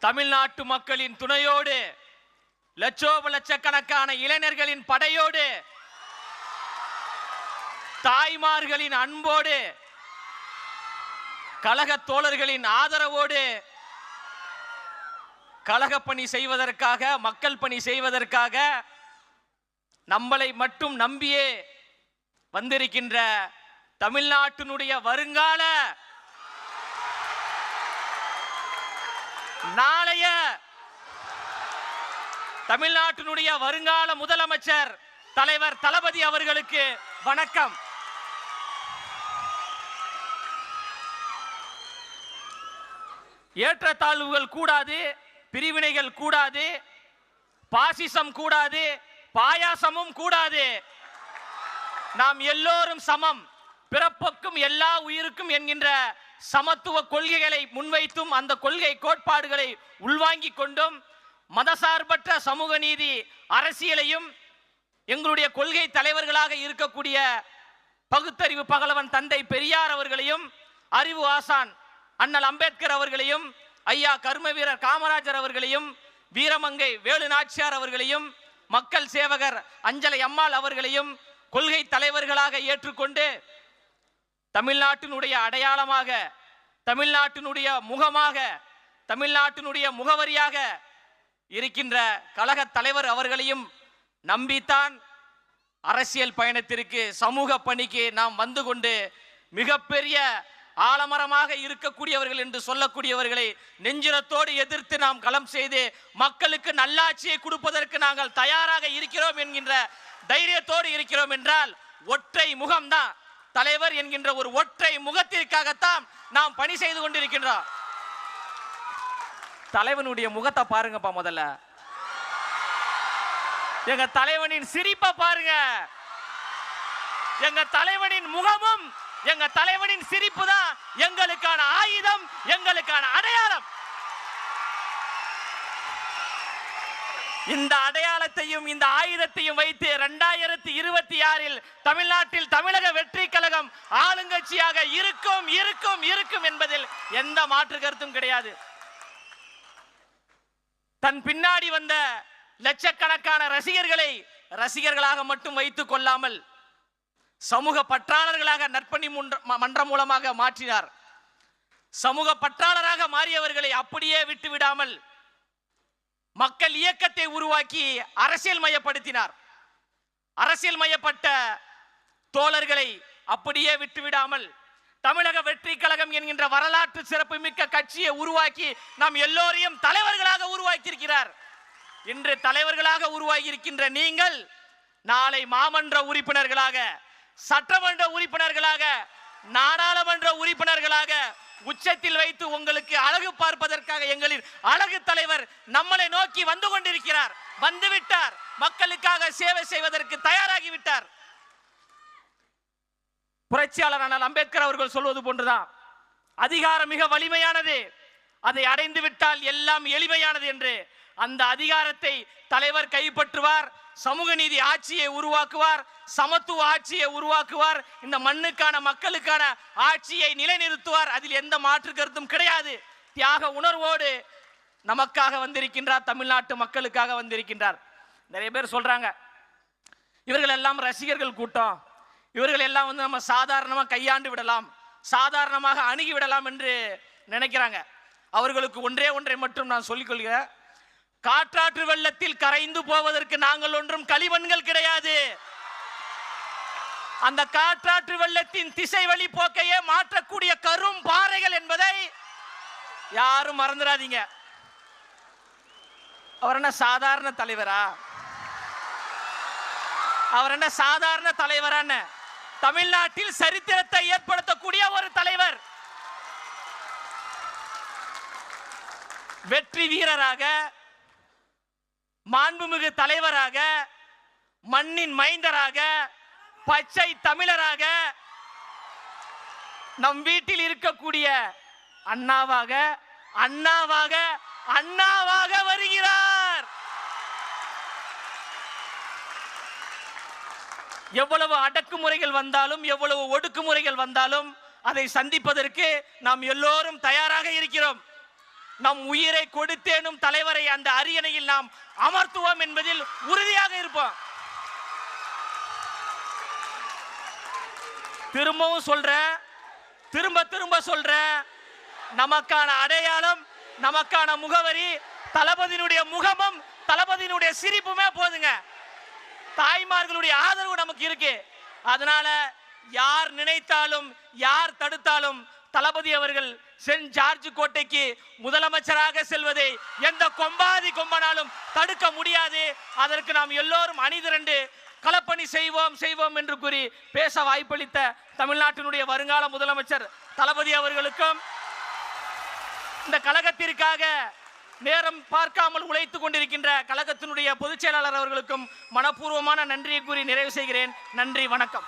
தமிழ்நாட்டு மக்களின் துணையோடு, லட்சக்கணக்கான இளைஞர்களின் படையோடு, தாய்மார்களின் அன்போடு, கழக தோழர்களின் ஆதரவோடு கழக பணி செய்வதற்காக, மக்கள் பணி செய்வதற்காக நம்மளை மட்டும் நம்பியே வந்திருக்கின்ற தமிழ்நாட்டினுடைய வருங்கால நாளைய தமிழ்நாட்டினுடைய வருங்கால முதலமைச்சர் தலைவர் தளபதி அவர்களுக்கு வணக்கம். ஏற்றத்தாழ்வுகள் கூடாது, பிரிவினைகள் கூடாது, பாசிசம் கூடாது, பாயாசமும் கூடாது. நாம் எல்லோரும் சமம், பிறப்புக்கும் எல்லா உயிருக்கும் என்கின்ற சமத்துவ கொள்கைகளை முன்வைத்தும் அந்த கொள்கை கோட்பாடுகளை உள்வாங்கிக் கொண்டும் மதசார்பற்ற சமூக நீதி அரசியலையும் எங்களுடைய கொள்கை தலைவர்களாக இருக்கக்கூடிய பகுத்தறிவு பகலவன் தந்தை பெரியார் அவர்களையும், அறிவு ஆசான் அண்ணல் அம்பேத்கர் அவர்களையும், ஐயா கர்ம வீரர் காமராஜர் அவர்களையும், வீரமங்கை வேலு நாச்சியார் அவர்களையும், மக்கள் சேவகர் அஞ்சலை அம்மாள் அவர்களையும் கொள்கை தலைவர்களாக ஏற்றுக்கொண்டு தமிழ்நாட்டினுடைய அடையாளமாக, தமிழ்நாட்டினுடைய முகமாக, தமிழ்நாட்டினுடைய முகவரியாக இருக்கின்ற கழக தலைவர் அவர்களையும் நம்பித்தான் அரசியல் பயணத்திற்கு, சமூக பணிக்கு நாம் வந்து கொண்டு மிகப்பெரிய ஆலமரமாக இருக்கக்கூடியவர்கள் என்று சொல்லக்கூடியவர்களை நெஞ்சிரத்தோடு எதிர்த்து நாம் களம் செய்து மக்களுக்கு நல்லாட்சியை கொடுப்பதற்கு நாங்கள் தயாராக இருக்கிறோம் என்கின்ற தைரியத்தோடு இருக்கிறோம் என்றால் ஒற்றை முகம்தான், தலைவர் என்கின்ற ஒரு ஒற்றை முகத்திற்காகத்தான் நாம் பணி செய்து கொண்டிருக்கின்றோம். தலைவனுடைய முகத்தை பாருங்கப்பா, முதல்ல எங்க தலைவனின் சிரிப்பை பாருங்க. எங்க தலைவனின் முகமும் எங்க தலைவனின் சிரிப்பு தான் எங்களுக்கான ஆயுதம், எங்களுக்கான அடையாளம். இந்த அடையாளத்தையும் இந்த ஆயுதத்தையும் வைத்து 2026 தமிழ்நாட்டில் தமிழக வெற்றி கழகம் ஆளுங்கட்சியாக இருக்கும் இருக்கும் இருக்கும் என்பதில் எந்த மாற்று கருத்தும் கிடையாது. தன் பின்னாடி வந்த லட்சக்கணக்கான ரசிகர்களை ரசிகர்களாக மட்டும் வைத்துக் கொள்ளாமல் சமூக பற்றாளர்களாக நற்பணி மன்றம் மூலமாக மாற்றினார். சமூக பற்றாளராக மாறியவர்களை அப்படியே விட்டுவிடாமல் மக்கள் இயக்கத்தை உருவாக்கி அரசியல் மயப்படுத்தினார். அரசியல் மயப்பட்ட தோழர்களை அப்படியே விட்டுவிடாமல் தமிழக வெற்றி கழகம் என்கின்ற வரலாற்று சிறப்பு மிக்க கட்சியை உருவாக்கி நாம் எல்லோரையும் தலைவர்களாக உருவாக்கியிருக்கிறார். இன்று தலைவர்களாக உருவாகி இருக்கின்ற நீங்கள் நாளை மாமன்ற உறுப்பினர்களாக, சட்டமன்ற உறுப்பினர்களாக, நாடாளுமன்ற உறுப்பினர்களாக உச்சத்தில் வைத்து உங்களுக்கு அழகு பார்ப்பதற்காக எங்களின் அழகு தலைவர் நம்மளை நோக்கி வந்து கொண்டிருக்கிறார். வந்துவிட்டார். மக்களுக்காக சேவை செய்வதற்கு தயாராகிவிட்டார். புரட்சியாளர் அண்ணல் அம்பேத்கர் அவர்கள் சொல்வது போன்றுதான், அதிகாரம் மிக வலிமையானது, அதை அடைந்து விட்டால் எல்லாம் எளிமையானது என்று. அந்த அதிகாரத்தை தலைவர் கைப்பற்றுவார், சமூக நீதி ஆட்சியை உருவாக்குவார், சமத்துவ ஆட்சியை உருவாக்குவார், இந்த மண்ணுக்கான மக்களுக்கான ஆட்சியை நிலைநிறுத்துவார். அதில் எந்த மாற்று கருத்தும் கிடையாது. தியாக உணர்வோடு நமக்காக வந்திருக்கின்றார், தமிழ்நாட்டு மக்களுக்காக வந்திருக்கின்றார். நிறைய பேர் சொல்றாங்க, இவர்கள் எல்லாம் ரசிகர்கள் கூட்டம், இவர்கள் எல்லாம் நம்ம சாதாரணமாக கையாண்டு விடலாம், சாதாரணமாக அணுகி விடலாம் என்று நினைக்கிறாங்க. அவர்களுக்கு ஒன்றை மட்டும் நான் சொல்லிக் கொள்கிறேன். காற்றாற்று வெள்ளத்தில் கரைந்து போவதற்கு நாங்கள் ஒன்றும் களிமண்கள் கிடையாது. அந்த காற்றாற்று வெள்ளத்தின் திசை வழி போக்கையே மாற்றக்கூடிய கரும் பாறைகள் என்பதை யாரும் மறந்துடாதீங்க. அவர் என்ன சாதாரண தலைவரா? அவர் என்ன சாதாரண தலைவரான? தமிழ்நாட்டில் சரித்திரத்தை ஏற்படுத்தக்கூடிய ஒரு தலைவர், வெற்றி வீரராக, மாண்புமிகு தலைவராக, மண்ணின் மைந்தராக, பச்சை தமிழராக, நம் வீட்டில் இருக்கக்கூடிய அண்ணாவாக அண்ணாவாக அண்ணாவாக வருகிறார். எவ்வளவு அடக்குமுறைகள் வந்தாலும், எவ்வளவு ஒடுக்குமுறைகள் வந்தாலும் அதை சந்திப்பதற்கு நாம் எல்லோரும் தயாராக இருக்கிறோம். நம் உயிரை கொடுத்தேனும் தலைவரை அந்த அரியணையில் நாம் அமர்த்துவோம் என்பதில் உறுதியாக இருப்போம். திரும்பவும் சொல்றேன், திரும்ப திரும்ப சொல்றேன், நமக்கான அடையாளம், நமக்கான முகவரி தளபதியினுடைய முகமும் தளபதியினுடைய சிரிப்புமே போதுங்க. தாய்மார்களுடைய ஆதரவு நமக்கு இருக்கு. அதனால யார் நினைத்தாலும் யார் தடுத்தாலும் தளபதி அவர்கள் சென்ட் ஜார்ஜ் கோட்டைக்கு முதலமைச்சராக செல்வதை எந்த கொம்பாதி கொம்பனாலும் தடுக்க முடியாது. அதற்கு நாம் எல்லோரும் அணிதிரண்டு களப்பணி செய்வோம் என்று கூறி பேச வாய்ப்பளித்த தமிழ்நாட்டினுடைய வருங்கால முதலமைச்சர் தளபதி அவர்களுக்கும், இந்த கழகத்திற்காக நேரம் பார்க்காமல் உழைத்துக் கொண்டிருக்கின்ற கழகத்தினுடைய பொதுச் செயலாளர் அவர்களுக்கும் மனப்பூர்வமான நன்றியை கூறி நிறைவு செய்கிறேன். நன்றி, வணக்கம்.